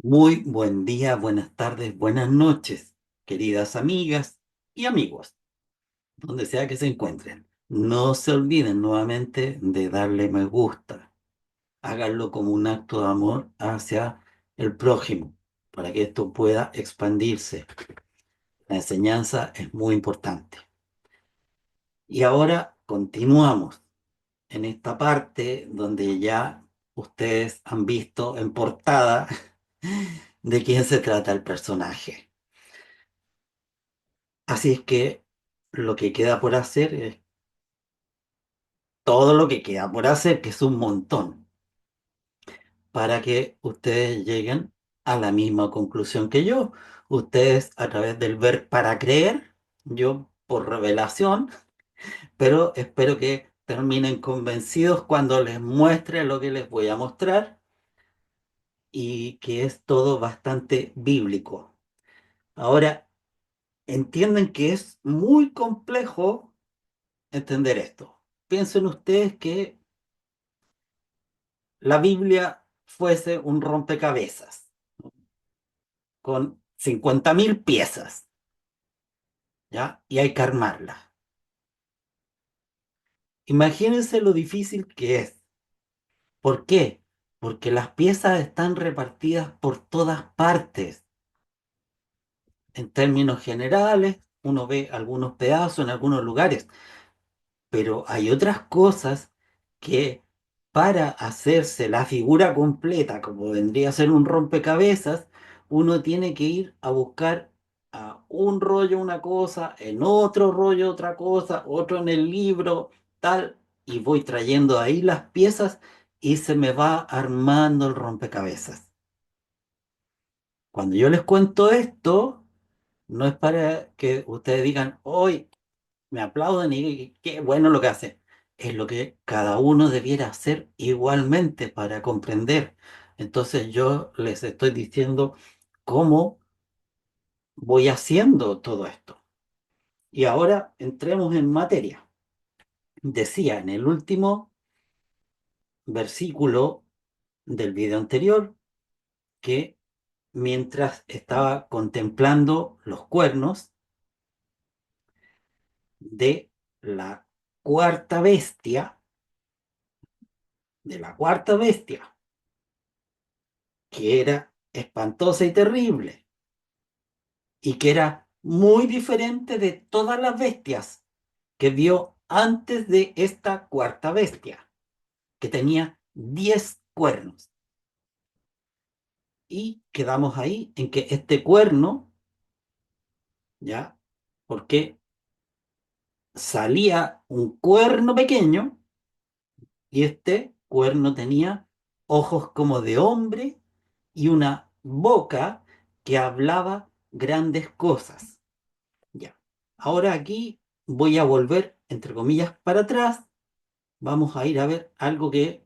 Muy buen día, buenas tardes, buenas noches, queridas amigas y amigos, donde sea que se encuentren. No se olviden nuevamente de darle me gusta. Háganlo como un acto de amor hacia el prójimo, para que esto pueda expandirse. La enseñanza es muy importante. Y ahora continuamos en esta parte donde ya ustedes han visto en portada de quién se trata el personaje. Así es que lo que queda por hacer es todo lo que queda por hacer, que es un montón, para que ustedes lleguen a la misma conclusión que yo. Ustedes a través del ver para creer, yo por revelación, pero espero que terminen convencidos cuando les muestre lo que les voy a mostrar y que es todo bastante bíblico. Ahora, entienden que es muy complejo entender esto. Piensen ustedes que la Biblia fuese un rompecabezas con 50.000 piezas, ¿ya? Y hay que armarla. Imagínense lo difícil que es. ¿Por qué? Porque las piezas están repartidas por todas partes. En términos generales, uno ve algunos pedazos en algunos lugares, pero hay otras cosas que para hacerse la figura completa, como vendría a ser un rompecabezas, uno tiene que ir a buscar a un rollo una cosa, en otro rollo otra cosa, otro en el libro, tal, y voy trayendo ahí las piezas y se me va armando el rompecabezas. Cuando yo les cuento esto, no es para que ustedes digan, hoy me aplauden y qué bueno lo que hace. Es lo que cada uno debiera hacer igualmente para comprender. Entonces yo les estoy diciendo cómo voy haciendo todo esto. Y ahora entremos en materia. Decía en el último versículo del video anterior que mientras estaba contemplando los cuernos de la cuarta bestia, de la cuarta bestia, que era espantosa y terrible, y que era muy diferente de todas las bestias que vio antes de esta cuarta bestia, que tenía 10 cuernos. Y quedamos ahí en que este cuerno, ¿ya? Porque salía un cuerno pequeño y este cuerno tenía ojos como de hombre y una boca que hablaba grandes cosas. Ya. Ahora aquí voy a volver, entre comillas, para atrás. Vamos a ir a ver algo que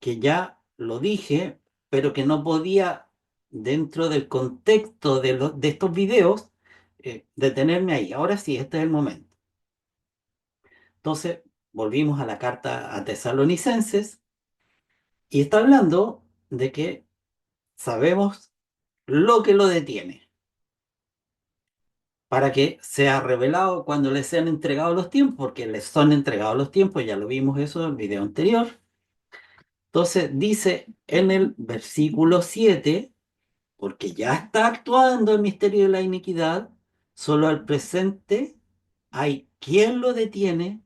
ya lo dije, pero que no podía, dentro del contexto de estos videos, detenerme ahí. Ahora sí, este es el momento. Entonces, volvimos a la carta a Tesalonicenses y está hablando de que sabemos lo que lo detiene para que sea revelado cuando les sean entregados los tiempos, porque les son entregados los tiempos, ya lo vimos eso en el video anterior. Entonces dice en el versículo 7 porque ya está actuando el misterio de la iniquidad, solo al presente hay quien lo detiene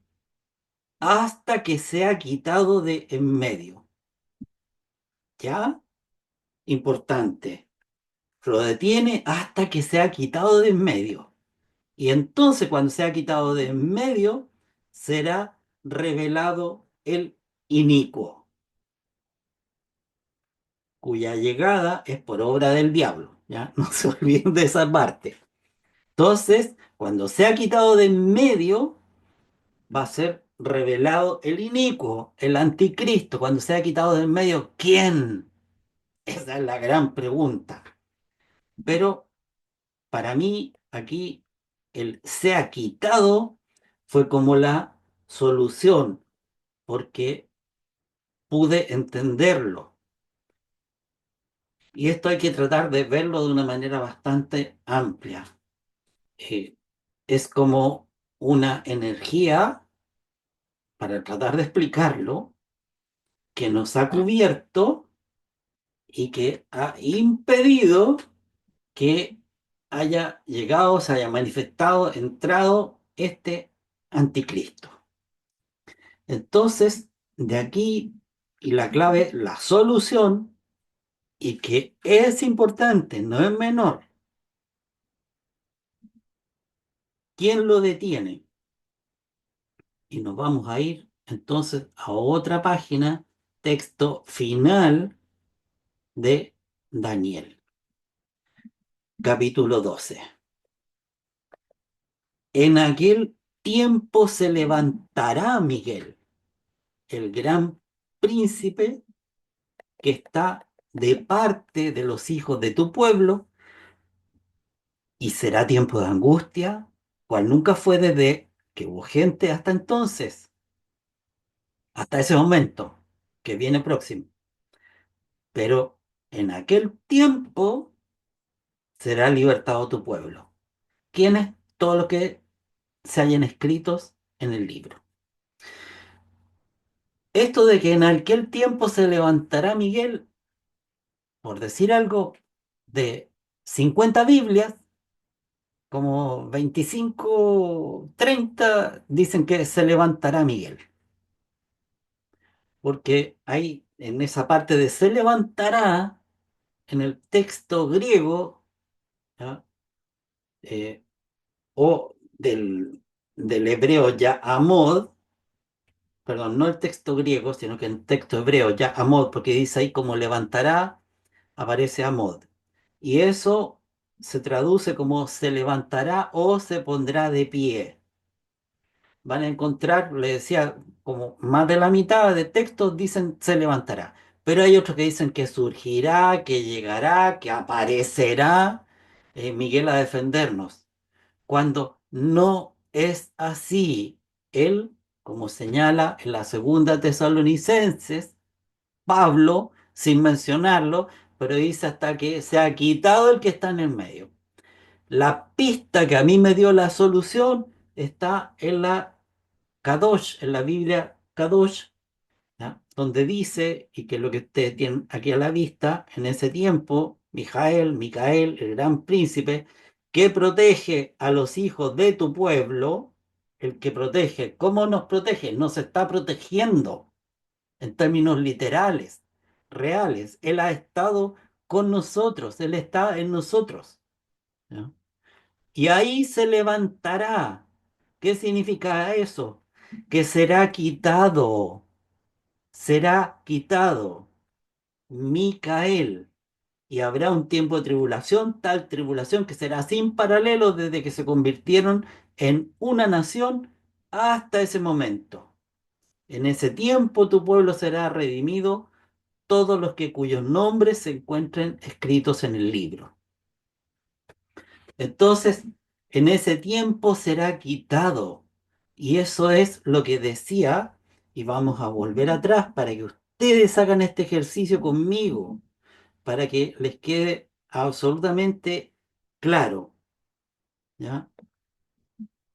hasta que sea quitado de en medio. ¿Ya? Importante. Lo detiene hasta que sea quitado de en medio. Y entonces cuando sea quitado de en medio, será revelado el inicuo, cuya llegada es por obra del diablo. ¿Ya? No se olviden de esa parte. Entonces, cuando sea quitado de en medio, va a ser revelado el inicuo, el anticristo. Cuando sea quitado de en medio, ¿quién? Esa es la gran pregunta. Pero para mí, aquí, el sea quitado fue como la solución, porque pude entenderlo. Y esto hay que tratar de verlo de una manera bastante amplia. Eh, es como una energía, para tratar de explicarlo, que nos ha cubierto y que ha impedido que haya llegado, se haya manifestado, entrado este anticristo. Entonces, de aquí, y la clave, la solución, y que es importante, no es menor, ¿quién lo detiene? Y nos vamos a ir entonces a otra página, texto final de Daniel, capítulo 12. En aquel tiempo se levantará Miguel, el gran príncipe que está de parte de los hijos de tu pueblo, y será tiempo de angustia, cual nunca fue desde que hubo gente hasta entonces, hasta ese momento que viene próximo. Pero en aquel tiempo será libertado tu pueblo. ¿Quiénes? Todos los que se hayan escritos en el libro. Esto de que en aquel tiempo se levantará Miguel, por decir algo, de 50 Biblias, como 25, 30 dicen que se levantará Miguel. Porque ahí, en esa parte de se levantará, en el texto griego, ¿ya? Eh, o del hebreo ya Amod, perdón, no el texto griego, sino que el texto hebreo ya Amod, porque dice ahí como levantará, aparece Amod. Y eso se traduce como se levantará o se pondrá de pie. Van a encontrar, le decía, como más de la mitad de textos dicen se levantará, pero hay otros que dicen que surgirá, que llegará, que aparecerá Miguel a defendernos, cuando no es así. Él, como señala en la segunda Tesalonicenses, Pablo, sin mencionarlo, pero dice hasta que se ha quitado el que está en el medio. La pista que a mí me dio la solución está en la Kadosh, en la Biblia Kadosh, ¿ya? Donde dice, y que es lo que ustedes tienen aquí a la vista, en ese tiempo, Micael, el gran príncipe, que protege a los hijos de tu pueblo, el que protege, ¿cómo nos protege? Nos está protegiendo en términos literales, reales. Él ha estado con nosotros, Él está en nosotros, ¿ya? Y ahí se levantará. ¿Qué significa eso? Que será quitado Micael, y habrá un tiempo de tribulación, tal tribulación que será sin paralelo desde que se convirtieron en una nación hasta ese momento. En ese tiempo tu pueblo será redimido, todos los que cuyos nombres se encuentren escritos en el libro. Entonces, en ese tiempo será quitado. Y eso es lo que decía, y vamos a volver atrás para que ustedes hagan este ejercicio conmigo, para que les quede absolutamente claro, ¿ya?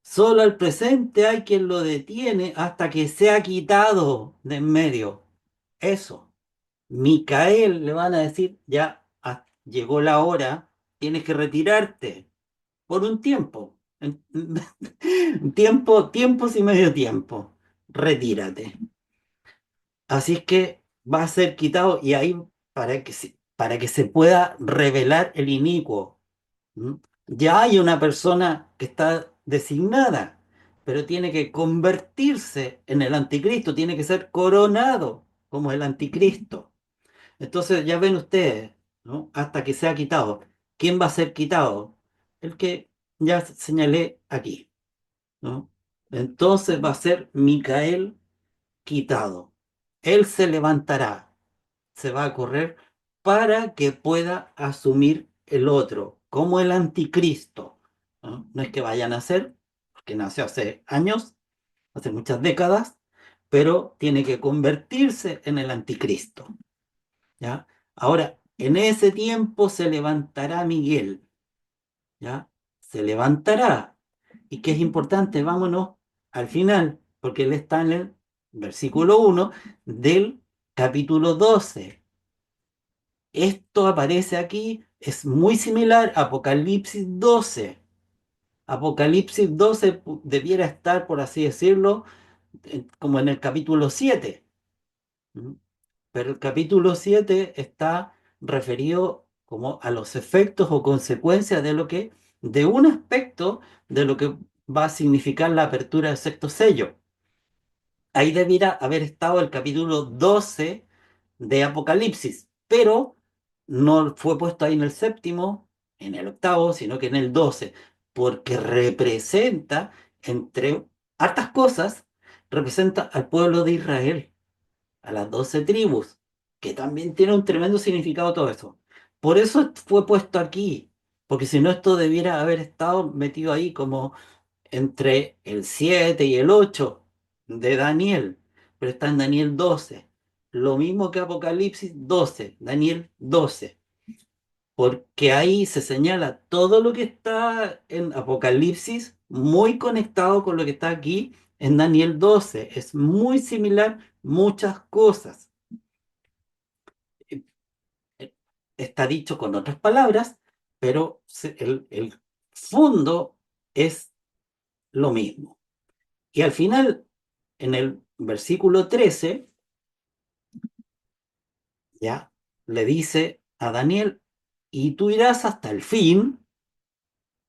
Solo al presente hay quien lo detiene hasta que sea quitado de en medio. Eso. Micael le van a decir, ya llegó la hora, tienes que retirarte por un tiempo. Tiempos y medio tiempo. Retírate. Así es que va a ser quitado, y ahí para que se pueda revelar el inicuo. ¿Mm? Ya hay una persona que está designada, pero tiene que convertirse en el anticristo, tiene que ser coronado como el anticristo. Entonces ya ven ustedes, ¿no? Hasta que sea quitado. ¿Quién va a ser quitado? El que ya señalé aquí, ¿no? Entonces va a ser Micael quitado. Él se levantará, se va a correr para que pueda asumir el otro, como el anticristo, ¿no? No es que vaya a nacer, porque nació hace años, hace muchas décadas, pero tiene que convertirse en el anticristo, ¿ya? Ahora, En ese tiempo se levantará Miguel, ¿ya? Se levantará. ¿Y qué es importante? Vámonos al final, porque él está en el versículo 1 del capítulo 12. Esto aparece aquí, es muy similar a Apocalipsis 12. Apocalipsis 12 debiera estar, por así decirlo, como en el capítulo 7. ¿Mm? Pero el capítulo 7 está referido como a los efectos o consecuencias de un aspecto de lo que va a significar la apertura del sexto sello. Ahí debiera haber estado el capítulo 12 de Apocalipsis, pero no fue puesto ahí en el séptimo, en el octavo, sino que en el 12, porque representa, entre hartas cosas, representa al pueblo de Israel, a las 12 tribus, que también tiene un tremendo significado todo eso. Por eso fue puesto aquí, porque si no esto debiera haber estado metido ahí como entre el 7 y el 8 de Daniel, pero está en Daniel 12. Lo mismo que Apocalipsis 12, Daniel 12, porque ahí se señala todo lo que está en Apocalipsis muy conectado con lo que está aquí en Daniel 12. Es muy similar muchas cosas. Eh, eh, Está dicho con otras palabras, pero el fondo es lo mismo. Y al final, en el versículo 13, ya le dice a Daniel, y tú irás hasta el fin,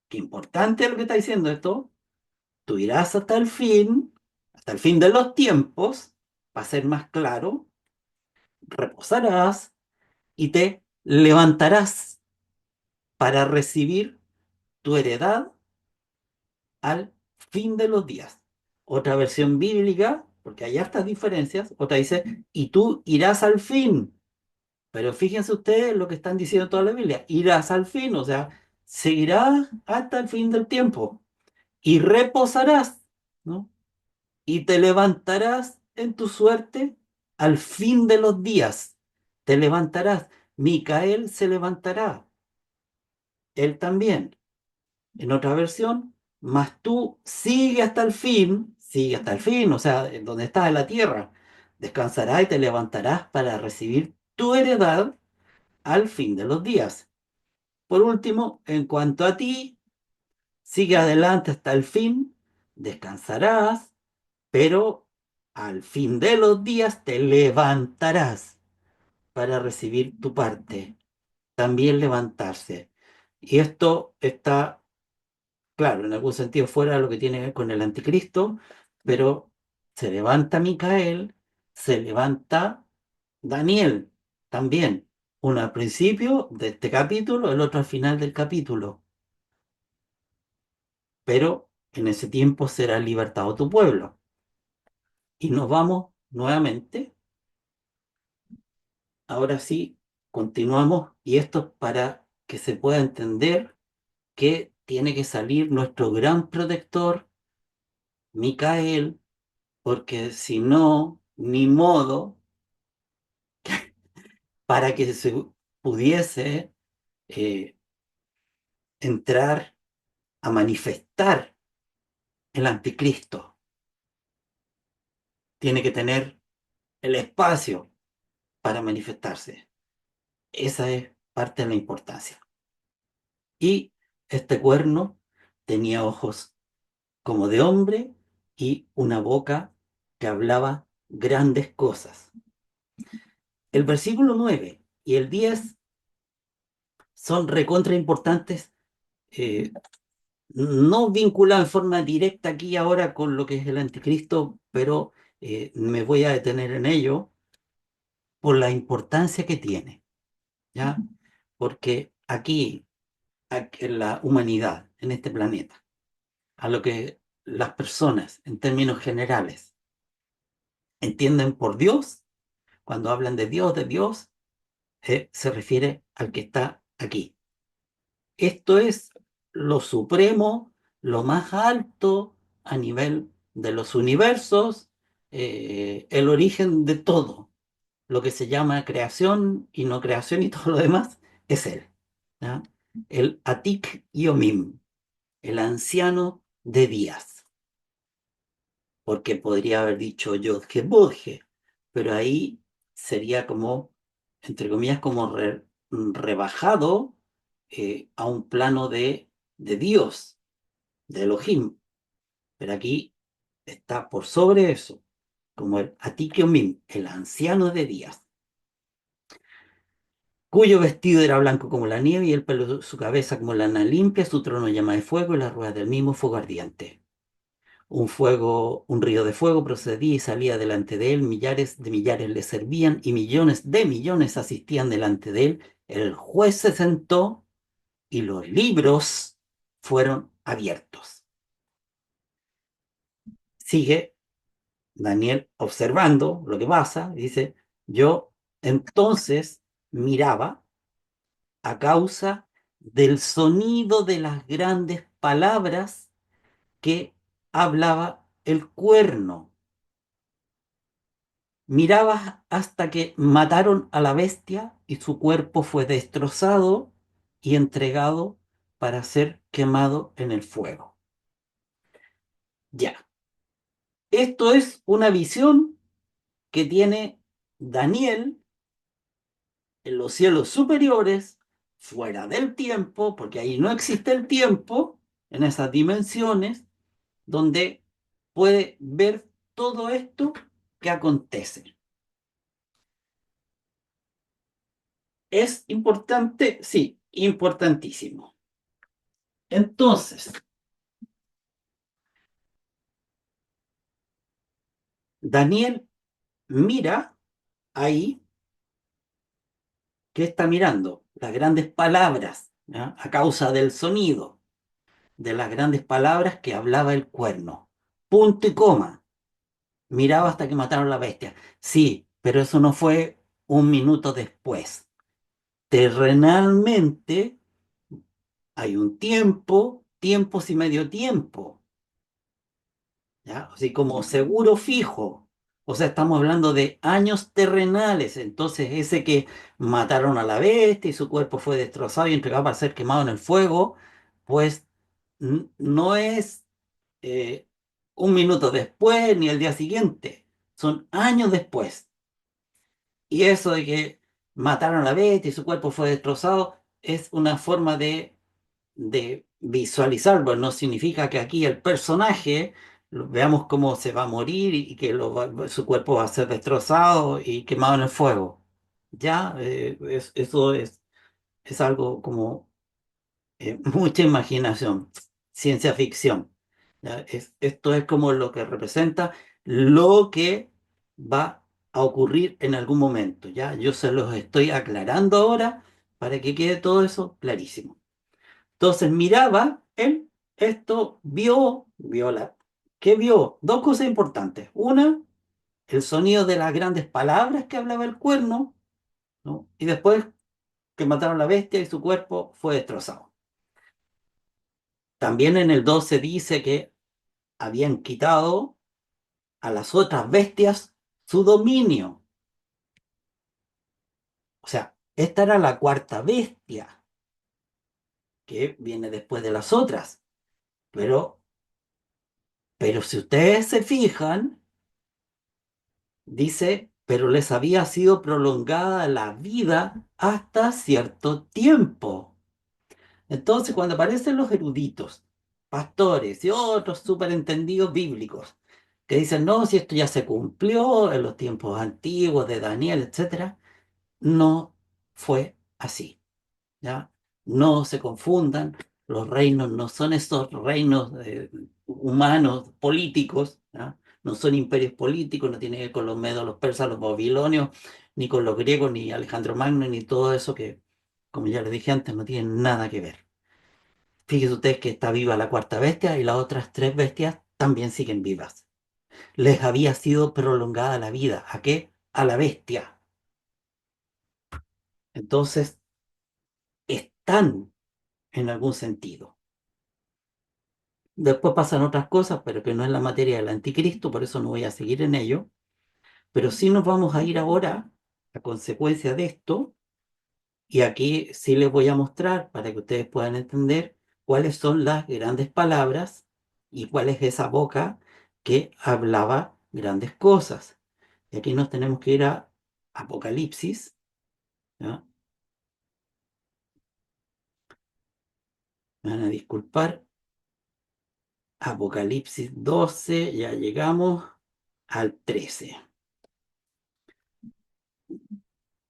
qué importante es lo que está diciendo esto, tú irás hasta el fin de los tiempos, para ser más claro, reposarás y te levantarás para recibir tu heredad al fin de los días. Otra versión bíblica, porque hay hartas diferencias, otra dice, y tú irás al fin. Pero fíjense ustedes lo que están diciendo toda la Biblia, irás al fin, o sea, seguirás hasta el fin del tiempo y reposarás, ¿no? Y te levantarás en tu suerte al fin de los días. Te levantarás. Micael se levantará, él también. En otra versión, mas tú sigue hasta el fin, o sea, en donde estás en la tierra. Descansarás y te levantarás para recibir tu heredad al fin de los días. Por último, en cuanto a ti, sigue adelante hasta el fin, descansarás, pero al fin de los días te levantarás para recibir tu parte. También levantarse. Y esto está, claro, en algún sentido fuera de lo que tiene que ver con el anticristo, pero se levanta Micael, se levanta Daniel también. Uno al principio de este capítulo, el otro al final del capítulo. Pero en ese tiempo será libertado tu pueblo. Y nos vamos nuevamente. Ahora sí, continuamos. Y esto es para que se pueda entender que tiene que salir nuestro gran protector, Micael, porque si no, ni modo, para que se pudiese eh, entrar a manifestar el anticristo. Tiene que tener el espacio para manifestarse. Esa es parte de la importancia. Y este cuerno tenía ojos como de hombre y una boca que hablaba grandes cosas. El versículo 9 y el 10 son recontra importantes, eh, no vinculados en forma directa aquí ahora con lo que es el anticristo, pero me voy a detener en ello por la importancia que tiene, ¿ya? Porque aquí en la humanidad, en este planeta, a lo que las personas, en términos generales, entienden por Dios, cuando hablan de Dios, se refiere al que está aquí. Esto es lo supremo, lo más alto a nivel de los universos, el origen de todo. lo que se llama creación y no creación y todo lo demás, es él. ¿Ya? El Atik Yomim, el anciano de días, porque podría haber dicho Yod-He Bod-He, pero ahí sería como, entre comillas, como rebajado a un plano de Dios, de Elohim, pero aquí está por sobre eso, como el Atik Yomim, el anciano de días, cuyo vestido era blanco como la nieve y el pelo de su cabeza como lana limpia, su trono llama de fuego y las ruedas del mismo fuego ardiente. Un fuego, un río de fuego procedía y salía delante de él, millares de millares le servían y millones de millones asistían delante de él. El juez se sentó y los libros fueron abiertos. Sigue Daniel observando lo que pasa, y dice, yo entonces miraba a causa del sonido de las grandes palabras que hablaba el cuerno. Miraba hasta que mataron a la bestia y su cuerpo fue destrozado y entregado para ser quemado en el fuego. Ya, esto es una visión que tiene Daniel en los cielos superiores, fuera del tiempo, porque ahí no existe el tiempo, en esas dimensiones, donde puede ver todo esto que acontece. ¿Es importante? Sí, importantísimo. Entonces, Daniel mira ahí, ¿qué está mirando? Las grandes palabras, ¿ya? A causa del sonido de las grandes palabras que hablaba el cuerno. Punto y coma. Miraba hasta que mataron a la bestia. Sí, pero eso no fue un minuto después. Terrenalmente hay un tiempo, tiempos y medio tiempo, ¿ya? Así como seguro fijo. O sea, estamos hablando de años terrenales. Entonces, ese que mataron a la bestia y su cuerpo fue destrozado y entregado para ser quemado en el fuego, pues no es eh, un minuto después ni el día siguiente. Son años después. Y eso de que mataron a la bestia y su cuerpo fue destrozado es una forma de visualizar, pues no significa que aquí el personaje veamos cómo se va a morir y que su cuerpo va a ser destrozado y quemado en el fuego. Ya, eso es algo como mucha imaginación, ciencia ficción. ¿Ya? Esto es como lo que representa lo que va a ocurrir en algún momento. ¿Ya? Yo se los estoy aclarando ahora para que quede todo eso clarísimo. Entonces miraba él esto, ¿qué vio? Dos cosas importantes. Una, el sonido de las grandes palabras que hablaba el cuerno, ¿no? Y después que mataron a la bestia y su cuerpo fue destrozado. También en el 12 dice que habían quitado a las otras bestias su dominio. O sea, esta era la cuarta bestia que viene después de las otras. Pero, pero si ustedes se fijan, dice, pero les había sido prolongada la vida hasta cierto tiempo. Entonces, cuando aparecen los eruditos, pastores y otros superentendidos bíblicos, que dicen, no, si esto ya se cumplió en los tiempos antiguos de Daniel, etcétera, no fue así. ¿Ya? No se confundan, los reinos no son esos reinos humanos, políticos, ¿ya? No son imperios políticos, no tiene que ver con los medos, los persas, los babilonios, ni con los griegos, ni Alejandro Magno, ni todo eso que, como ya les dije antes, no tienen nada que ver. Fíjense ustedes que está viva la cuarta bestia y las otras tres bestias también siguen vivas. Les había sido prolongada la vida. ¿A qué? A la bestia. Entonces, están en algún sentido. Después pasan otras cosas, pero que no es la materia del anticristo, por eso no voy a seguir en ello. Pero sí nos vamos a ir ahora. a consecuencia de esto, y aquí sí les voy a mostrar para que ustedes puedan entender cuáles son las grandes palabras y cuál es esa boca que hablaba grandes cosas. Y aquí nos tenemos que ir a Apocalipsis, ¿ya? Me van a disculpar. Apocalipsis 12, ya llegamos al 13.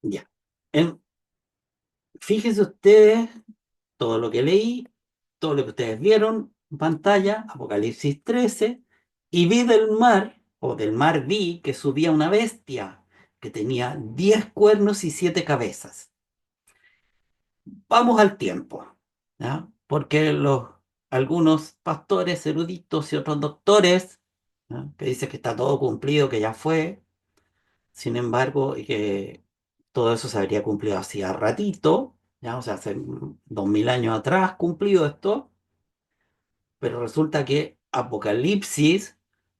Ya. En- Fíjense ustedes todo lo que leí, todo lo que ustedes vieron en pantalla, Apocalipsis 13, y vi del mar, o del mar vi, que subía una bestia que tenía 10 cuernos y 7 cabezas. Vamos al tiempo, ¿ya? Porque algunos pastores eruditos y otros doctores, ¿ya? Que dicen que está todo cumplido, que ya fue, sin embargo, y que todo eso se habría cumplido hacía ratito, ¿ya? O sea, hace 2000 años atrás cumplido esto, pero resulta que Apocalipsis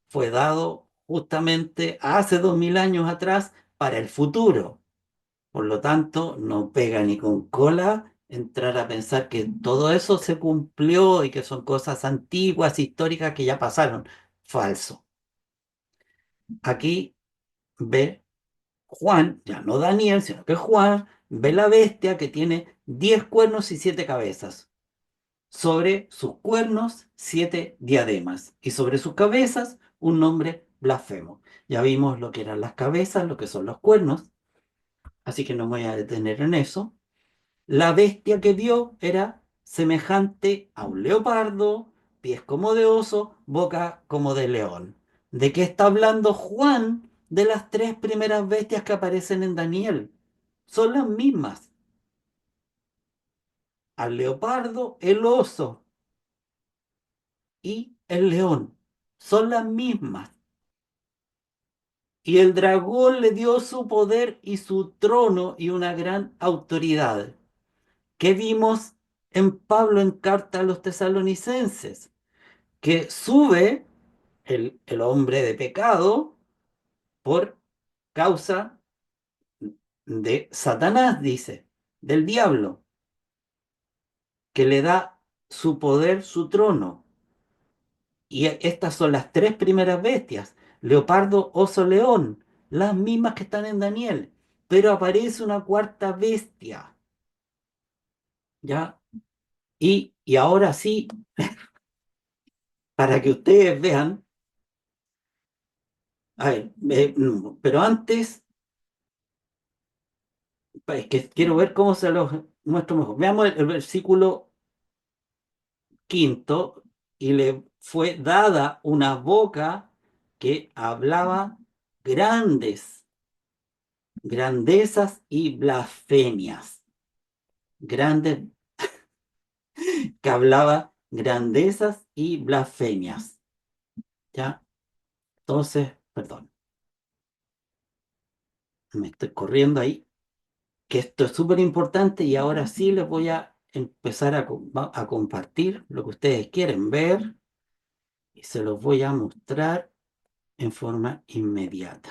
fue dado justamente hace 2000 años atrás para el futuro. Por lo tanto, no pega ni con cola entrar a pensar que todo eso se cumplió y que son cosas antiguas, históricas que ya pasaron. Falso. Aquí ve Juan, ya no Daniel, sino que Juan, ve la bestia que tiene 10 cuernos y 7 cabezas. Sobre sus cuernos, 7 diademas. Y sobre sus cabezas, un nombre blasfemo. Ya vimos lo que eran las cabezas, lo que son los cuernos, así que no me voy a detener en eso. La bestia que vio era semejante a un leopardo, pies como de oso, boca como de león. ¿De qué está hablando Juan? De las 3 primeras bestias que aparecen en Daniel. Son las mismas. Al leopardo, el oso y el león. Son las mismas. Y el dragón le dio su poder y su trono y una gran autoridad. ¿Qué vimos en Pablo en carta a los tesalonicenses? Que sube el hombre de pecado por causa de Satanás, dice, del diablo, que le da su poder, su trono. Y estas son las 3 primeras bestias, leopardo, oso, león, las mismas que están en Daniel, pero aparece una cuarta bestia, ¿ya? Y ahora sí, para que ustedes vean, a ver, no, pero antes, es que quiero ver cómo se los muestro mejor. Veamos el versículo quinto, y le fue dada una boca que hablaba grandes, grandezas y blasfemias. Grandes, que hablaba grandezas y blasfemias. ¿Ya? Entonces, perdón, me estoy corriendo ahí, que esto es súper importante y ahora sí les voy a empezar a compartir lo que ustedes quieren ver y se los voy a mostrar en forma inmediata.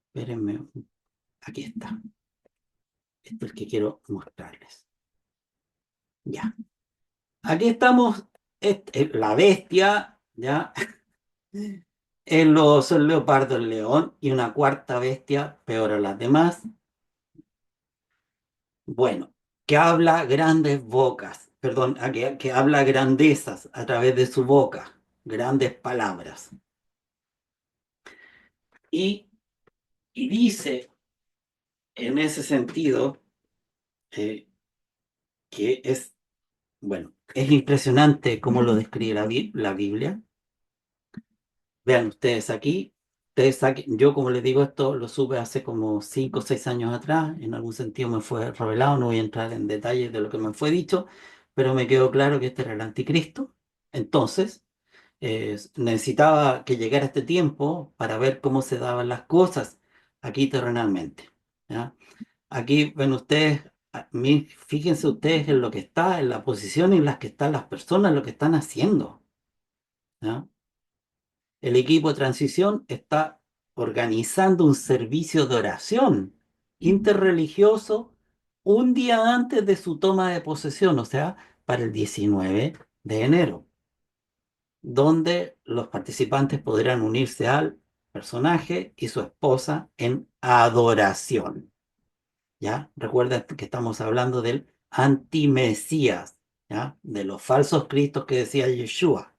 Espérenme, aquí está. Este es el que quiero mostrarles. Ya. Aquí estamos, la bestia, ¿ya? El oso, el leopardo, el león y una cuarta bestia, peor a las demás. Bueno, que habla grandes bocas, perdón, que habla grandezas a través de su boca, grandes palabras. Y, y dice, en ese sentido, eh, que es, bueno, es impresionante cómo lo describe la Biblia. Vean ustedes aquí, yo como les digo esto lo supe hace como 5 o 6 años atrás, en algún sentido me fue revelado, no voy a entrar en detalles de lo que me fue dicho, pero me quedó claro que este era el anticristo. Entonces, necesitaba que llegara este tiempo para ver cómo se daban las cosas aquí terrenalmente, ¿ya? Aquí ven ustedes, fíjense ustedes en lo que está, en la posición en la que están las personas, lo que están haciendo, ¿ya? El equipo de transición está. organizando un servicio de oración interreligioso un día antes de su toma de posesión, o sea, para el 19 de enero, donde los participantes podrán unirse al personaje y su esposa en adoración. ¿Ya? Recuerda que estamos hablando del antimesías, ¿ya? De los falsos cristos que decía Yeshua,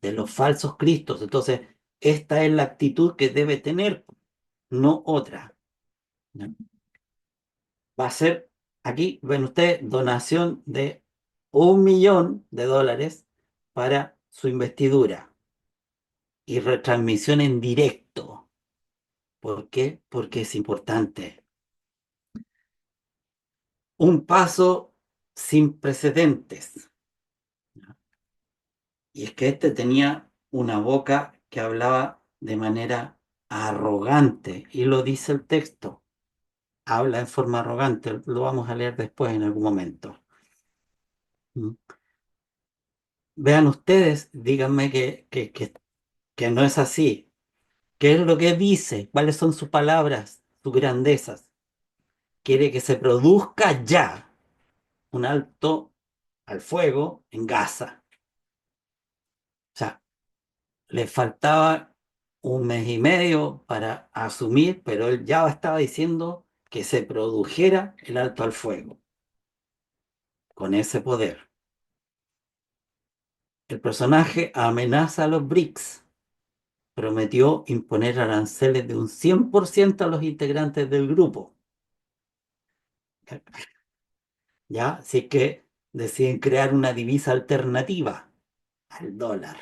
de los falsos cristos. Entonces, esta es la actitud que debe tener, no otra. ¿Ya? Va a ser, aquí ven ustedes, donación de $1 millón para su investidura y retransmisión en directo. ¿Por qué? Porque es importante. Un paso sin precedentes. Y es que este tenía una boca que hablaba de manera arrogante, y lo dice el texto. Habla en forma arrogante, lo vamos a leer después en algún momento. ¿Mm? Vean ustedes, díganme que no es así. ¿Qué es lo que dice? ¿Cuáles son sus palabras, sus grandezas? Quiere que se produzca ya un alto al fuego en Gaza. O sea, le faltaba 1 mes y medio para asumir, pero él ya estaba diciendo que se produjera el alto al fuego con ese poder. El personaje amenaza a los BRICS, prometió imponer aranceles de un 100% a los integrantes del grupo, ¿ya? Así que deciden crear una divisa alternativa al dólar.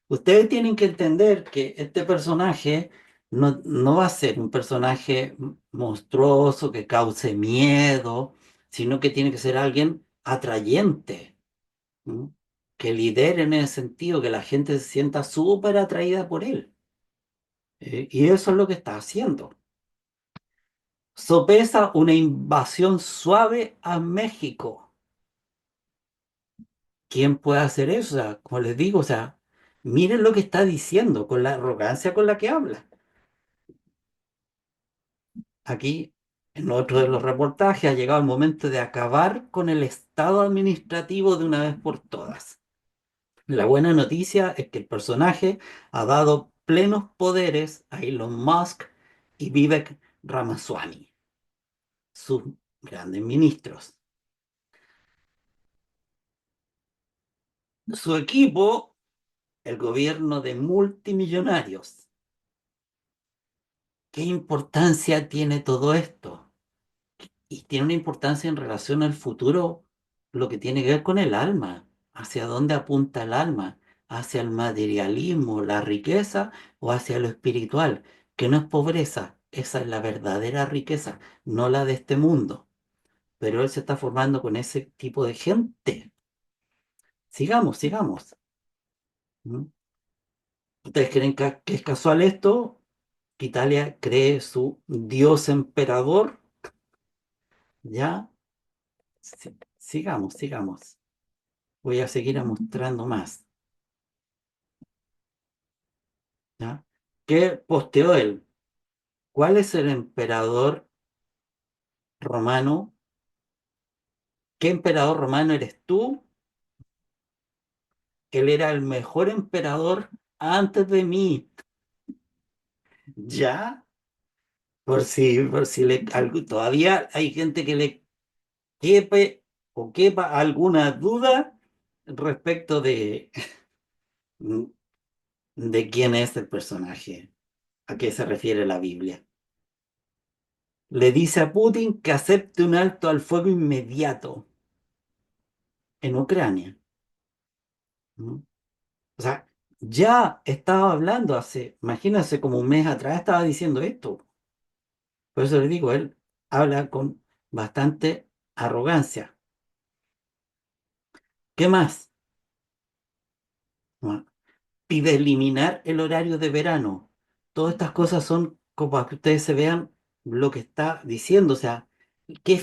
Ustedes tienen que entender que este personaje no va a ser un personaje monstruoso que cause miedo, sino que tiene que ser alguien atrayente, ¿m? Que lidere en el sentido que la gente se sienta súper atraída por él. Y eso es lo que está haciendo. Sopesa una invasión suave a México. ¿Quién puede hacer eso? O sea, como les digo, o sea, miren lo que está diciendo con la arrogancia con la que habla. Aquí, en otro de los reportajes, ha llegado el momento de acabar con el estado administrativo de una vez por todas. La buena noticia es que el personaje ha dado plenos poderes a Elon Musk y Vivek Ramaswamy, sus grandes ministros. Su equipo, el gobierno de multimillonarios. ¿Qué importancia tiene todo esto? Y tiene una importancia en relación al futuro, lo que tiene que ver con el alma, hacia dónde apunta el alma, hacia el materialismo, la riqueza o hacia lo espiritual, que no es pobreza, esa es la verdadera riqueza, no la de este mundo. Pero él se está formando con ese tipo de gente. Sigamos, sigamos. ¿Mm? ¿Ustedes creen que es casual esto? Que Italia cree su dios emperador, ¿ya? Sigamos, sigamos. Voy a seguir mostrando más, ¿ya? ¿Qué posteó él? ¿Cuál es el emperador romano? ¿Qué emperador romano eres tú? Él era el mejor emperador antes de mí, ¿ya? Todavía hay gente que le quepe o quepa alguna duda respecto de quién es el personaje, a qué se refiere la Biblia. Le dice a Putin que acepte un alto al fuego inmediato en Ucrania. ¿Mm? O sea, ya estaba hablando imagínense, como 1 mes atrás estaba diciendo esto. Por eso le digo, él habla con bastante arrogancia. ¿Qué más? ¿No? Pide eliminar el horario de verano. Todas estas cosas son como para que ustedes se vean lo que está diciendo. O sea, de qué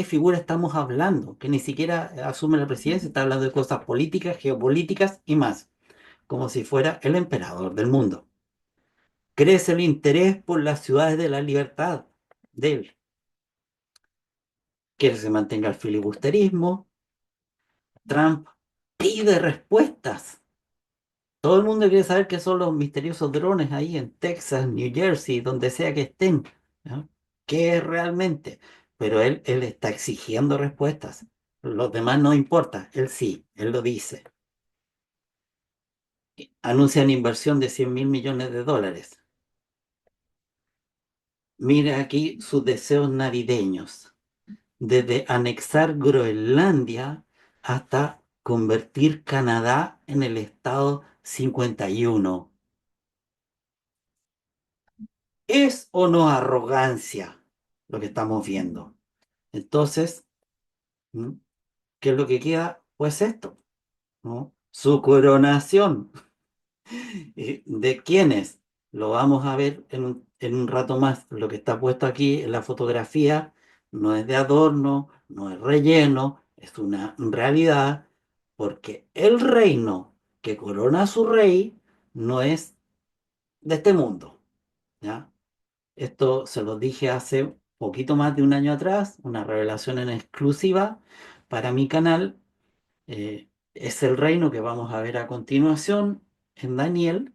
figura estamos hablando? Que ni siquiera asume la presidencia, está hablando de cosas políticas, geopolíticas y más, como si fuera el emperador del mundo. Crece el interés por las ciudades de la libertad de él. Quiere que se mantenga el filibusterismo. Trump pide respuestas. Todo el mundo quiere saber qué son los misteriosos drones ahí en Texas, New Jersey, donde sea que estén, ¿no? ¿Qué es realmente? Pero él está exigiendo respuestas. Los demás no importa. Él sí, él lo dice. Anuncian inversión de 100.000 millones de dólares. Mira aquí sus deseos navideños. Desde anexar Groenlandia hasta convertir Canadá en el estado 51. ¿Es o no arrogancia lo que estamos viendo? Entonces, ¿m? ¿Qué es lo que queda? Pues esto, ¿no? Su coronación. ¿De quiénes? Lo vamos a ver en un rato más. Lo que está puesto aquí en la fotografía no es de adorno, no es relleno, es una realidad, porque el reino que corona a su rey no es de este mundo, ¿ya? Esto se lo dije hace poquito más de un año atrás, una revelación en exclusiva para mi canal. Es el reino que vamos a ver a continuación en Daniel,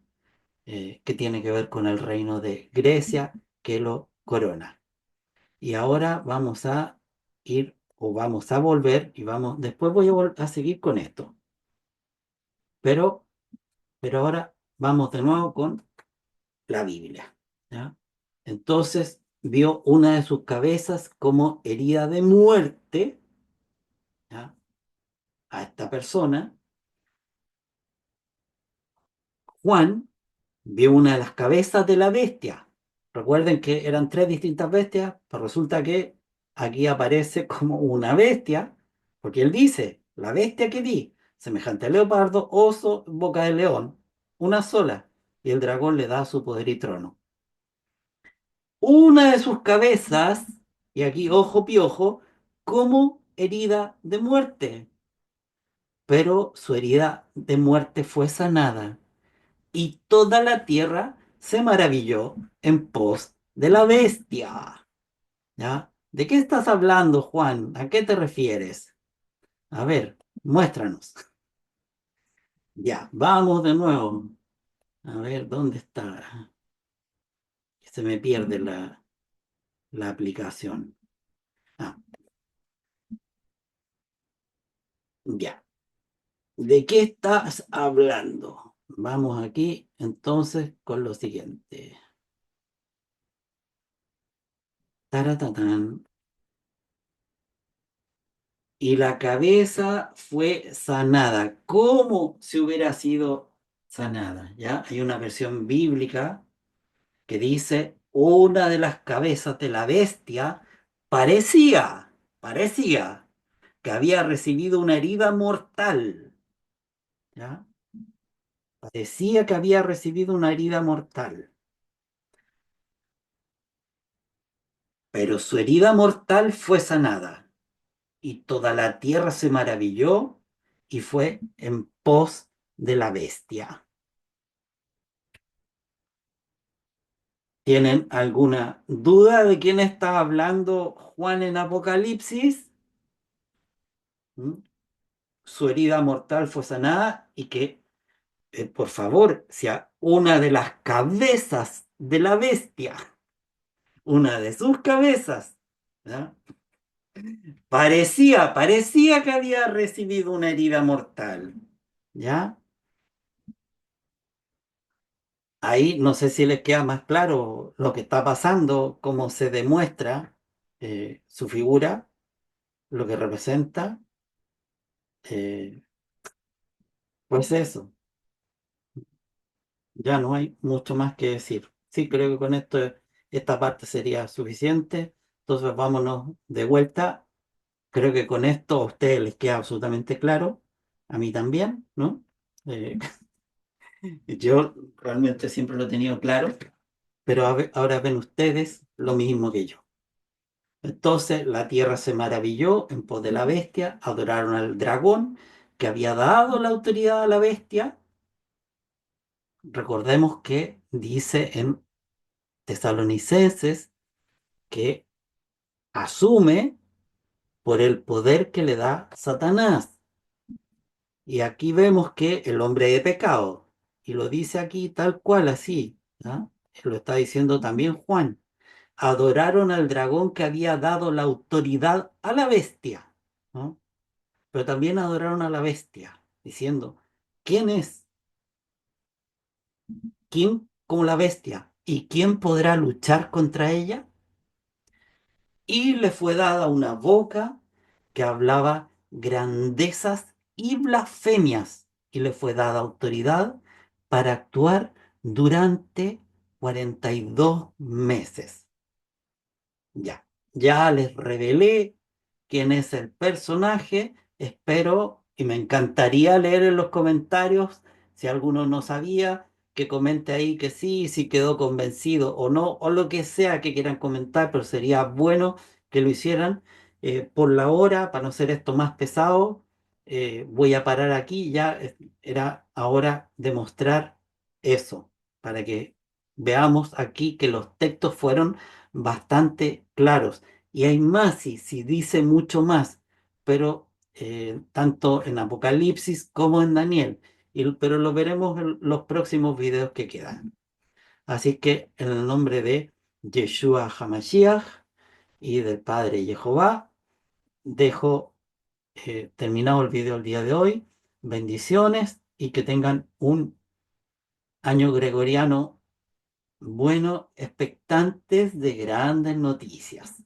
que tiene que ver con el reino de Grecia que lo corona. Y ahora vamos a ir o vamos a volver y vamos, después voy a seguir con esto. Pero, pero ahora vamos de nuevo con la Biblia, ¿ya? Entonces vio una de sus cabezas como herida de muerte, ¿ya? A esta persona. Juan vio una de las cabezas de la bestia. Recuerden que eran tres distintas bestias, pero resulta que aquí aparece como una bestia, porque él dice, la bestia que vi, semejante al leopardo, oso, boca de león, una sola, y el dragón le da su poder y trono. Una de sus cabezas, y aquí ojo piojo, como herida de muerte, pero su herida de muerte fue sanada y toda la tierra se maravilló en pos de la bestia. ¿Ya? ¿De qué estás hablando, Juan? ¿A qué te refieres? A ver, muéstranos. Ya, vamos de nuevo. A ver, ¿dónde está? Se me pierde la aplicación. Ah, ya. ¿De qué estás hablando? Vamos aquí entonces con lo siguiente. Taratatán. Y la cabeza fue sanada. ¿Cómo se hubiera sido sanada? ¿Ya? Hay una versión bíblica que dice, una de las cabezas de la bestia parecía que había recibido una herida mortal. ¿Ya? Parecía que había recibido una herida mortal. Pero su herida mortal fue sanada y toda la tierra se maravilló y fue en pos de la bestia. ¿Tienen alguna duda de quién está hablando Juan en Apocalipsis? ¿Mm? Su herida mortal fue sanada y que, por favor, sea una de las cabezas de la bestia, una de sus cabezas, ¿ya? Parecía que había recibido una herida mortal, ¿ya? Ahí no sé si les queda más claro lo que está pasando, cómo se demuestra su figura, lo que representa. Eh, pues eso, ya no hay mucho más que decir. Sí, creo que con esto esta parte sería suficiente. Entonces vámonos de vuelta. Creo que con esto a ustedes les queda absolutamente claro, a mí también, ¿no? Eh, yo realmente siempre lo he tenido claro, pero ahora ven ustedes lo mismo que yo. Entonces la tierra se maravilló en pos de la bestia, adoraron al dragón que había dado la autoridad a la bestia. Recordemos que dice en Tesalonicenses que asume por el poder que le da Satanás. Y aquí vemos que el hombre de pecado, y lo dice aquí tal cual así, ¿ah? Lo está diciendo también Juan, adoraron al dragón que había dado la autoridad a la bestia, ¿no? Pero también adoraron a la bestia, diciendo, ¿quién es? ¿Quién como la bestia? ¿Y quién podrá luchar contra ella? Y le fue dada una boca que hablaba grandezas y blasfemias, y le fue dada autoridad para actuar durante 42 meses. Ya, ya les revelé quién es el personaje. Espero y me encantaría leer en los comentarios si alguno no sabía, que comente ahí que sí, si quedó convencido o no, o lo que sea que quieran comentar, pero sería bueno que lo hicieran. Por la hora, para no hacer esto más pesado, voy a parar aquí. Ya era ahora demostrar eso, para que veamos aquí que los textos fueron bastante claros. Y hay más, si dice mucho más, pero tanto en Apocalipsis como en Daniel. Pero lo veremos en los próximos videos que quedan. Así que en el nombre de Yeshua HaMashiach y del Padre Jehová, dejo terminado el video el día de hoy. Bendiciones y que tengan un año gregoriano bueno, expectantes de grandes noticias.